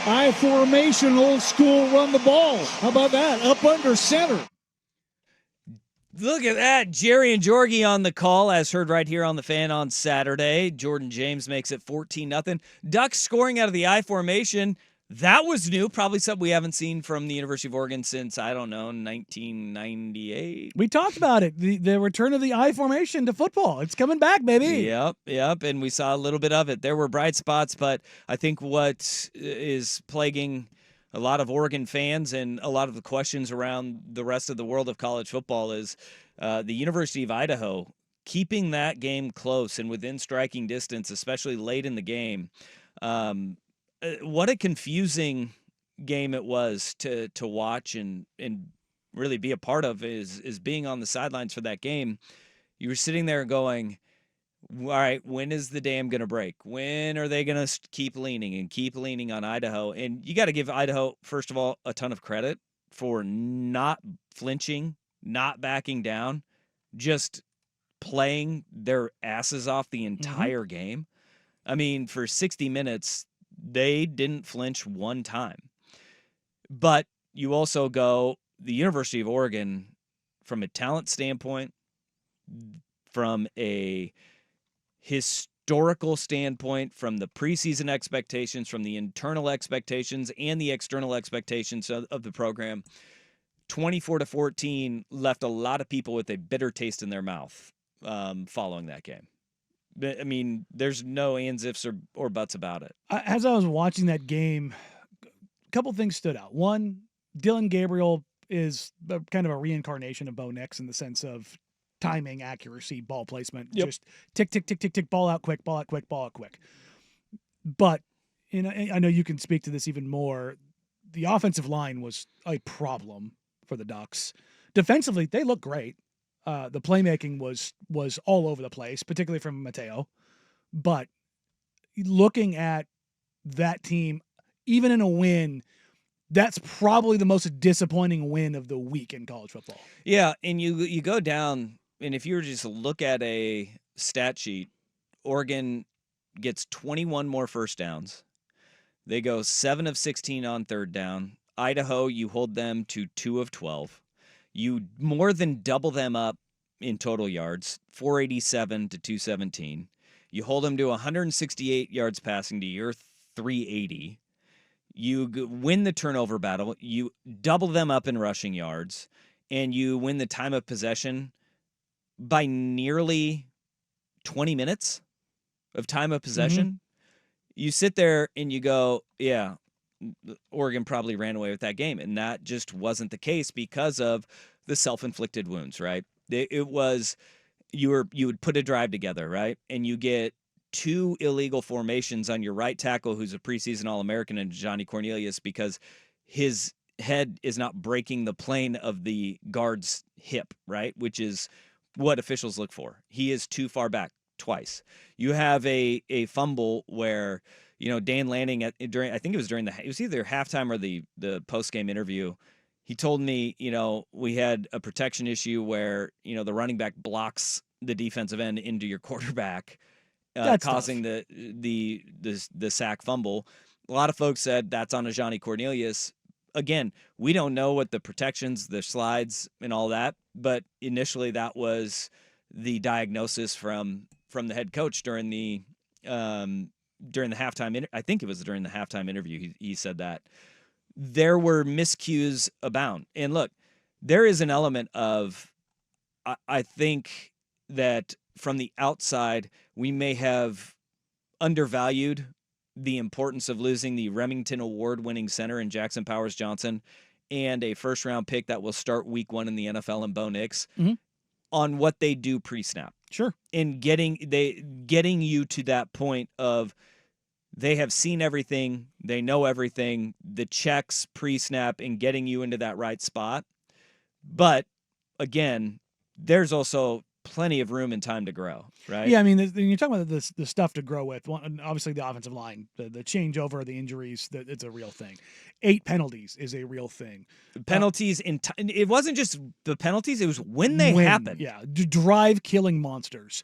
I formation, old school, run the ball. How about that? Up under center. Look at that. Jerry and Jorgie on the call, as heard right here on the Fan on Saturday. Jordan James makes it 14-0. Ducks scoring out of the I formation. That was new. Probably something we haven't seen from the University of Oregon since, 1998. We talked about it. The return of the I formation to football. It's coming back, baby. Yep. And we saw a little bit of it. There were bright spots, but I think what is plaguing a lot of Oregon fans and a lot of the questions around the rest of the world of college football is the University of Idaho keeping that game close and within striking distance, especially late in the game. What a confusing game it was to watch and really be a part of is being on the sidelines for that game. You were sitting there going, all right, when is the dam going to break? When are they going to keep leaning on Idaho? And you got to give Idaho, first of all, a ton of credit for not flinching, not backing down, just playing their asses off the entire game. I mean, for 60 minutes, they didn't flinch one time. But you also go, the University of Oregon, from a talent standpoint, from a historical standpoint, from the preseason expectations, from the internal expectations and the external expectations of the program, 24-14 left a lot of people with a bitter taste in their mouth following that game. I mean, there's no ands, ifs, or buts about it. As I was watching that game, a couple things stood out. One, Dylan Gabriel is kind of a reincarnation of Bo Nix in the sense of timing, accuracy, ball placement. Yep. Just tick, tick, tick, tick, tick, ball out quick, ball out quick, ball out quick. But I know you can speak to this even more. The offensive line was a problem for the Ducks. Defensively, they look great. The playmaking was all over the place, particularly from Mateo. But looking at that team, even in a win, that's probably the most disappointing win of the week in college football. Yeah, and you go down, and if you were just to look at a stat sheet, Oregon gets 21 more first downs. They go 7 of 16 on third down. Idaho, you hold them to 2 of 12. You more than double them up in total yards, 487 to 217. You hold them to 168 yards passing to your 380. You win the turnover battle. You double them up in rushing yards, and you win the time of possession by nearly 20 minutes of time of possession. You sit there and you go, yeah, Oregon probably ran away with that game. And that just wasn't the case because of the self-inflicted wounds, right? It was, you would put a drive together, right? And you get 2 illegal formations on your right tackle, who's a preseason All-American, and Johnny Cornelius, because his head is not breaking the plane of the guard's hip, right? Which is what officials look for. He is too far back twice. You have a fumble where, Dan Lanning it was either halftime or the post-game interview. He told me, we had a protection issue where, the running back blocks the defensive end into your quarterback, causing the sack fumble. A lot of folks said that's on a Johnny Cornelius. Again, we don't know what the protections, the slides, and all that, but initially that was the diagnosis from the head coach during the halftime. I think it was during the halftime interview. He said that there were miscues abound. And look, there is an element of, I think that from the outside, we may have undervalued the importance of losing the Remington Award-winning center in Jackson Powers Johnson and a first-round pick that will start week 1 in the NFL in Bo Nix on what they do pre-snap. Sure. And getting you to that point of they have seen everything, they know everything, the checks pre-snap, and getting you into that right spot. But, again, there's also plenty of room and time to grow, right? Yeah, I mean, you're talking about the stuff to grow with. Obviously, the offensive line, the changeover, the injuries, it's a real thing. 8 penalties is a real thing. Penalties, it wasn't just the penalties, it was when they happened. Yeah, drive-killing monsters.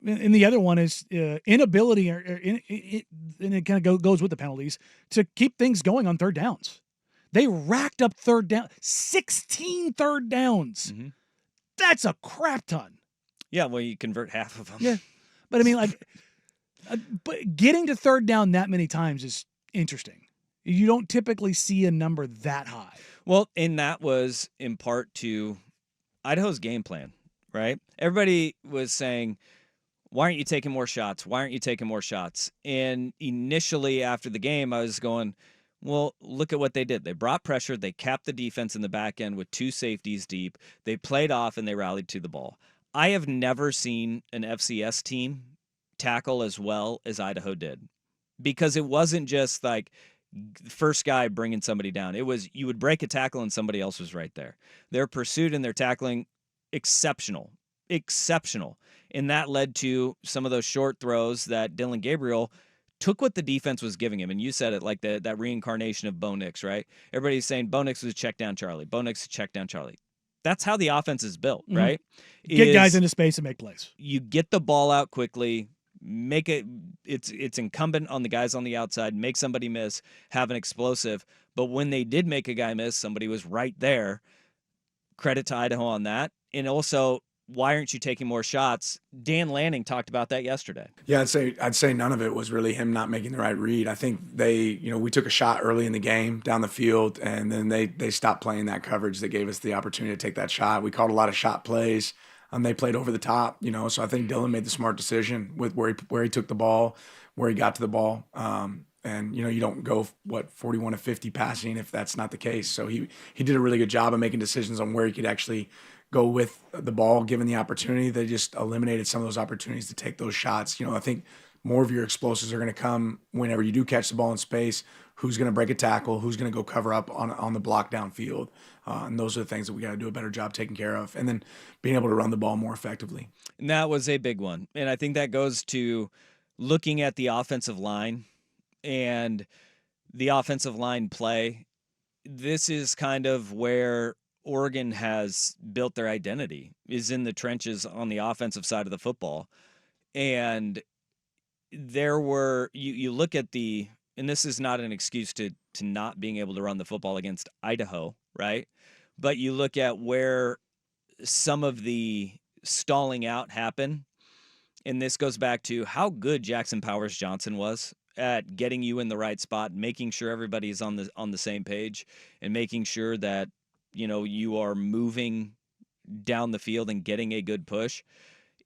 And the other one is inability, and it kind of goes with the penalties, to keep things going on third downs. They racked up 16 third downs. Mm-hmm. That's a crap ton. Yeah, well, you convert half of them. Yeah, but I mean, like, but getting to third down that many times is interesting. You don't typically see a number that high. Well, and that was in part to Idaho's game plan, right? Everybody was saying, why aren't you taking more shots? Why aren't you taking more shots? And initially after the game, I was going, well, look at what they did. They brought pressure. They capped the defense in the back end with 2 safeties deep. They played off and they rallied to the ball. I have never seen an FCS team tackle as well as Idaho did, because it wasn't just like first guy bringing somebody down. It was, you would break a tackle and somebody else was right there. Their pursuit and their tackling, exceptional. And that led to some of those short throws that Dylan Gabriel took what the defense was giving him. And you said it, like that reincarnation of Bo Nix, right? Everybody's saying Bo Nix was a check down Charlie. Bo Nix is a check down Charlie. That's how the offense is built, right? Get guys into space and make plays. You get the ball out quickly, make it, it's incumbent on the guys on the outside, make somebody miss, have an explosive. But when they did make a guy miss, somebody was right there. Credit to Idaho on that. And also, why aren't you taking more shots? Dan Lanning talked about that yesterday. Yeah, I'd say none of it was really him not making the right read. I think we took a shot early in the game down the field, and then they stopped playing that coverage that gave us the opportunity to take that shot. We called a lot of shot plays. They played over the top, so I think Dylan made the smart decision with where he took the ball, where he got to the ball. And you don't go 41 to 50 passing if that's not the case. So he did a really good job of making decisions on where he could actually go with the ball, given the opportunity. They just eliminated some of those opportunities to take those shots. I think more of your explosives are going to come whenever you do catch the ball in space. Who's going to break a tackle? Who's going to go cover up on the block downfield? And those are the things that we got to do a better job taking care of. And then being able to run the ball more effectively. And that was a big one. And I think that goes to looking at the offensive line and the offensive line play. This is kind of where Oregon has built their identity, is in the trenches on the offensive side of the football. And there were, you look at and this is not an excuse to not being able to run the football against Idaho, right? But you look at where some of the stalling out happened, and this goes back to how good Jackson Powers Johnson was at getting you in the right spot, making sure everybody's on the same page, and making sure that you are moving down the field and getting a good push.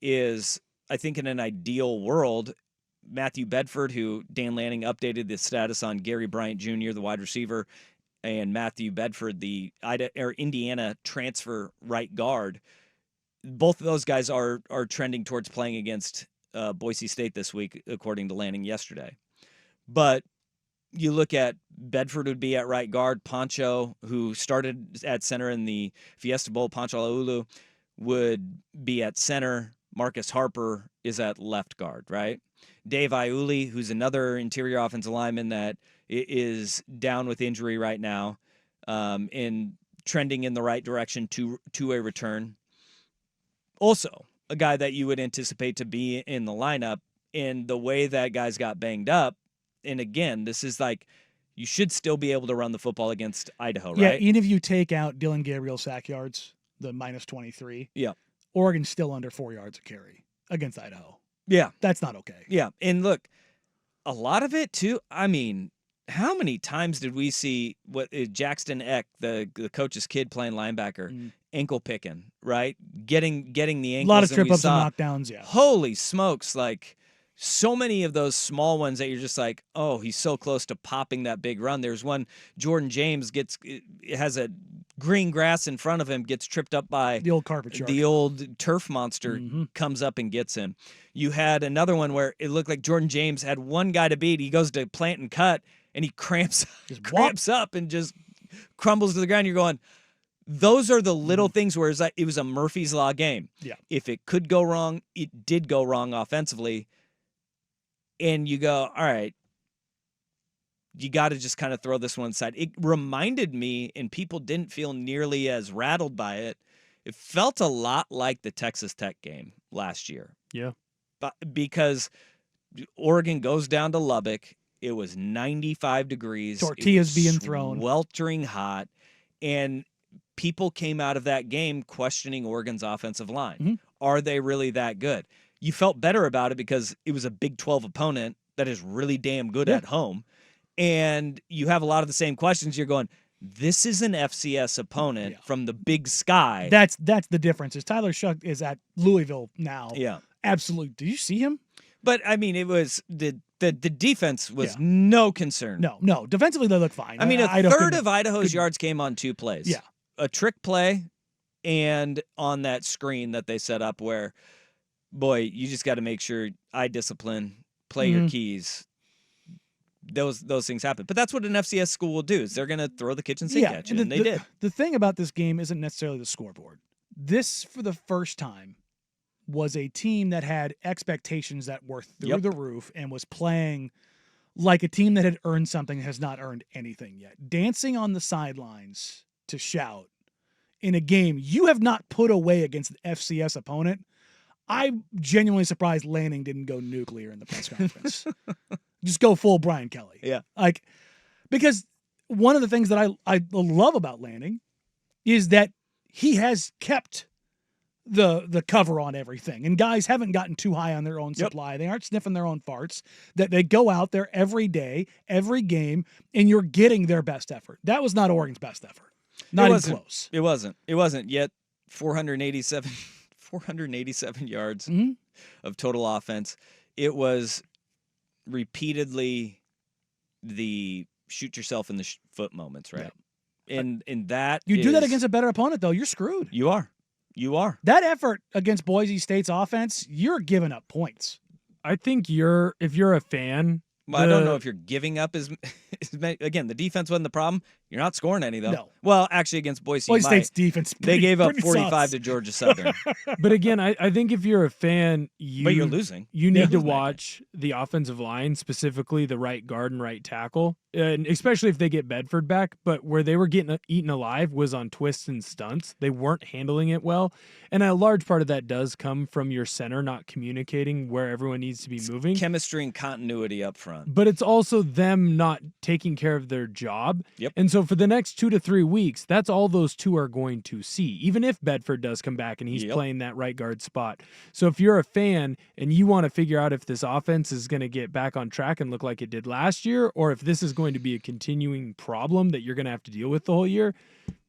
Is, I think, in an ideal world, Matthew Bedford, who Dan Lanning updated the status on Gary Bryant Jr., the wide receiver, and Matthew Bedford, the Indiana transfer right guard, both of those guys are trending towards playing against Boise State this week, according to Lanning yesterday. But you look at Bedford would be at right guard. Pancho, who started at center in the Fiesta Bowl, Pancho Laulu, would be at center. Marcus Harper is at left guard, right? Dave Iuli, who's another interior offensive lineman that is down with injury right now, and trending in the right direction to a return. Also, a guy that you would anticipate to be in the lineup. In the way that guys got banged up, and again, this is like, you should still be able to run the football against Idaho, right? Yeah, even if you take out Dylan Gabriel sack yards, the minus 23, yeah, Oregon's still under 4 yards a carry against Idaho. Yeah. That's not okay. Yeah, and look, a lot of it too, I mean, how many times did we see Jackson Eck, the coach's kid playing linebacker, ankle picking, right? Getting the ankles. A lot of trip ups and knockdowns, yeah. Holy smokes, like, so many of those small ones that you're just like, oh, he's so close to popping that big run. There's one, Jordan James has a green grass in front of him, gets tripped up by the old carpet shark. The old turf monster comes up and gets him. You had another one where it looked like Jordan James had one guy to beat. He goes to plant and cut, and he cramps up and just crumbles to the ground. You're going, those are the little things where it was a Murphy's Law game. Yeah. If it could go wrong, it did go wrong offensively. And you go, all right, you got to just kind of throw this one aside. It reminded me, and people didn't feel nearly as rattled by it, it felt a lot like the Texas Tech game last year. Yeah. because Oregon goes down to Lubbock. It was 95 degrees. Tortillas being thrown. Weltering hot. And people came out of that game questioning Oregon's offensive line. Mhm. Are they really that good? You felt better about it because it was a Big 12 opponent that is really damn good at home. And you have a lot of the same questions. You're going, this is an FCS opponent from the Big Sky. That's the difference. Is Tyler Shuck is at Louisville now. Yeah. Absolutely. Did you see him? But, I mean, it was the defense was no concern. No. Defensively, they look fine. I mean, a Idaho third of Idaho's yards came on 2 plays. Yeah. A trick play and on that screen that they set up where, boy, you just got to make sure eye discipline, play your keys. Those things happen. But that's what an FCS school will do is they're going to throw the kitchen sink at you, and they did. The thing about this game isn't necessarily the scoreboard. This, for the first time, was a team that had expectations that were through the roof and was playing like a team that had earned something, has not earned anything yet. Dancing on the sidelines to shout in a game you have not put away against an FCS opponent. I'm genuinely surprised Lanning didn't go nuclear in the press conference. Just go full Brian Kelly. Yeah. Because one of the things that I love about Lanning is that he has kept the cover on everything. And guys haven't gotten too high on their own supply. They aren't sniffing their own farts. That they go out there every day, every game, and you're getting their best effort. That was not Oregon's best effort. Not even close. It wasn't. Yet 487 yards of total offense. It was repeatedly the shoot yourself in the foot moments, right? Yeah. And that you do that against a better opponent, though, you're screwed. You are. That effort against Boise State's offense, you're giving up points. I think if you're a fan. Well, I don't know if you're giving up as many. Again, the defense wasn't the problem. You're not scoring any, though. No. Well, actually, against Boise State's defense, they gave up 45 sus. To Georgia Southern. But again, I think if you're a fan, but you're losing. You need to watch the offensive line, specifically the right guard and right tackle, and especially if they get Bedford back. But where they were getting eaten alive was on twists and stunts. They weren't handling it well. And a large part of that does come from your center not communicating where everyone needs to be moving. Chemistry and continuity up front. But it's also them not taking care of their job. Yep. And so for the next 2 to 3 weeks, that's all those two are going to see, even if Bedford does come back and he's playing that right guard spot. So if you're a fan and you want to figure out if this offense is going to get back on track and look like it did last year, or if this is going to be a continuing problem that you're going to have to deal with the whole year,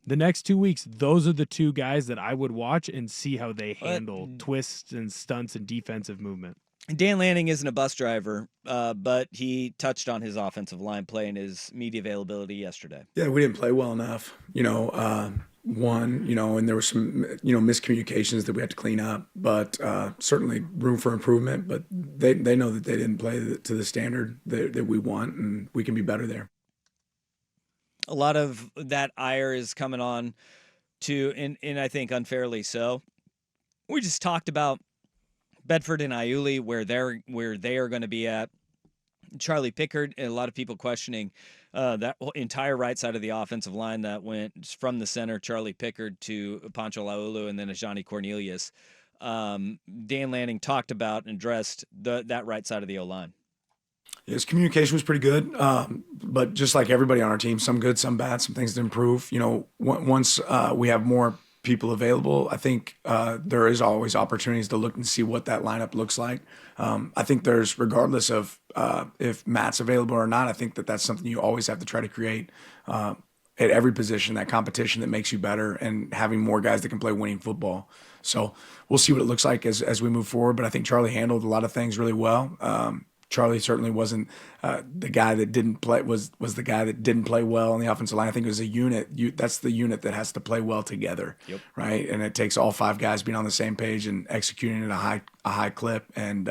the next 2 weeks, those are the two guys that I would watch and see how they handle twists and stunts and defensive movement. Dan Lanning isn't a bus driver, but he touched on his offensive line play and his media availability yesterday. Yeah, we didn't play well enough. And there were some, miscommunications that we had to clean up, but certainly room for improvement. But they know that they didn't play to the standard that we want, and we can be better there. A lot of that ire is coming on to, and I think unfairly so. We just talked about Bedford and Iuli, where they are going to be at. Charlie Pickard, and a lot of people questioning that entire right side of the offensive line that went from the center, Charlie Pickard, to Pancho Laulu, and then Ajani Cornelius. Dan Lanning talked about and addressed that right side of the O-line. His communication was pretty good, but just like everybody on our team, some good, some bad, some things to improve. Once we have more people available, I think there is always opportunities to look and see what that lineup looks like. I think there's, regardless of if Matt's available or not, I think that's something you always have to try to create at every position, that competition that makes you better and having more guys that can play winning football. So we'll see what it looks like as we move forward, but I think Charlie handled a lot of things really well. Charlie certainly wasn't the guy that didn't play, was the guy that didn't play well on the offensive line. I think it was a unit. That's the unit that has to play well together, right? And it takes all 5 guys being on the same page and executing at a high clip. And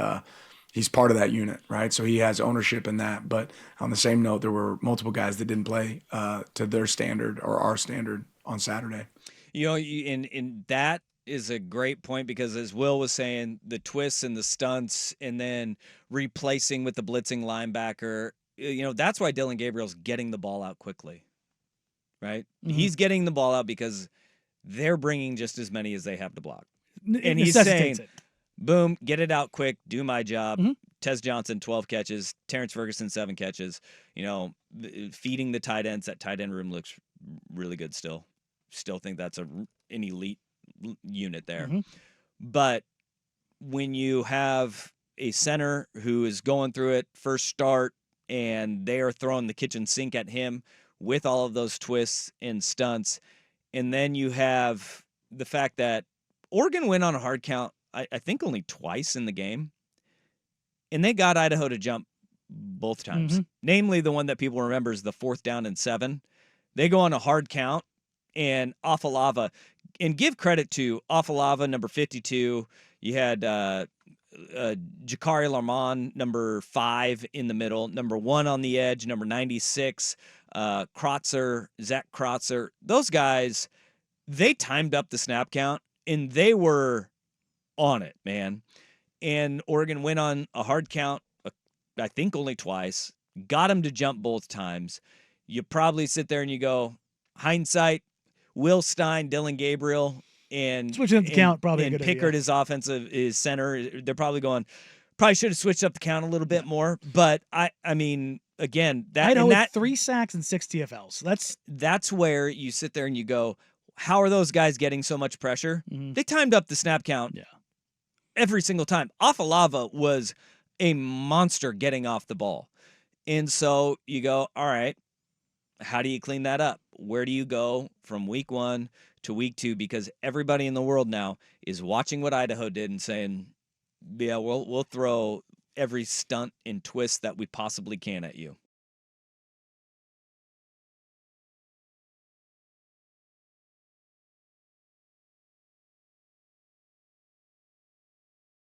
he's part of that unit, right? So he has ownership in that. But on the same note, there were multiple guys that didn't play to their standard or our standard on Saturday. In that is a great point, because as Will was saying, the twists and the stunts and then replacing with the blitzing linebacker, that's why Dylan Gabriel's getting the ball out quickly, right? Mm-hmm. He's getting the ball out because they're bringing just as many as they have to block. And he's saying, boom, get it out quick, do my job. Mhm. Tez Johnson, 12 catches. Terrence Ferguson, 7 catches. Feeding the tight ends. That tight end room looks really good still. Still think that's an elite unit there. Mhm. But when you have a center who is going through it, first start, and they are throwing the kitchen sink at him with all of those twists and stunts, and then you have the fact that Oregon went on a hard count, I think only twice in the game, and they got Idaho to jump both times. Namely, the one that people remember is the 4th down and 7. They go on a hard count, and Afalava, and give credit to Afalava, number 52. You had Jakari Larman, number 5 in the middle, number 1 on the edge, number 96, Zach Krotzer. Those guys, they timed up the snap count, and they were on it, man. And Oregon went on a hard count, I think only twice, got him to jump both times. You probably sit there and you go, hindsight, Will Stein, Dylan Gabriel, and switching up the count probably and a good Pickard, idea. his center. They're probably going, probably should have switched up the count a little bit more. But I mean, again, Idaho had 3 sacks and 6 TFLs. That's where you sit there and you go, how are those guys getting so much pressure? They timed up the snap count every single time. Afalava was a monster getting off the ball. And so you go, all right, how do you clean that up? Where do you go from week 1 to week 2? Because everybody in the world now is watching what Idaho did and saying, yeah, we'll throw every stunt and twist that we possibly can at you.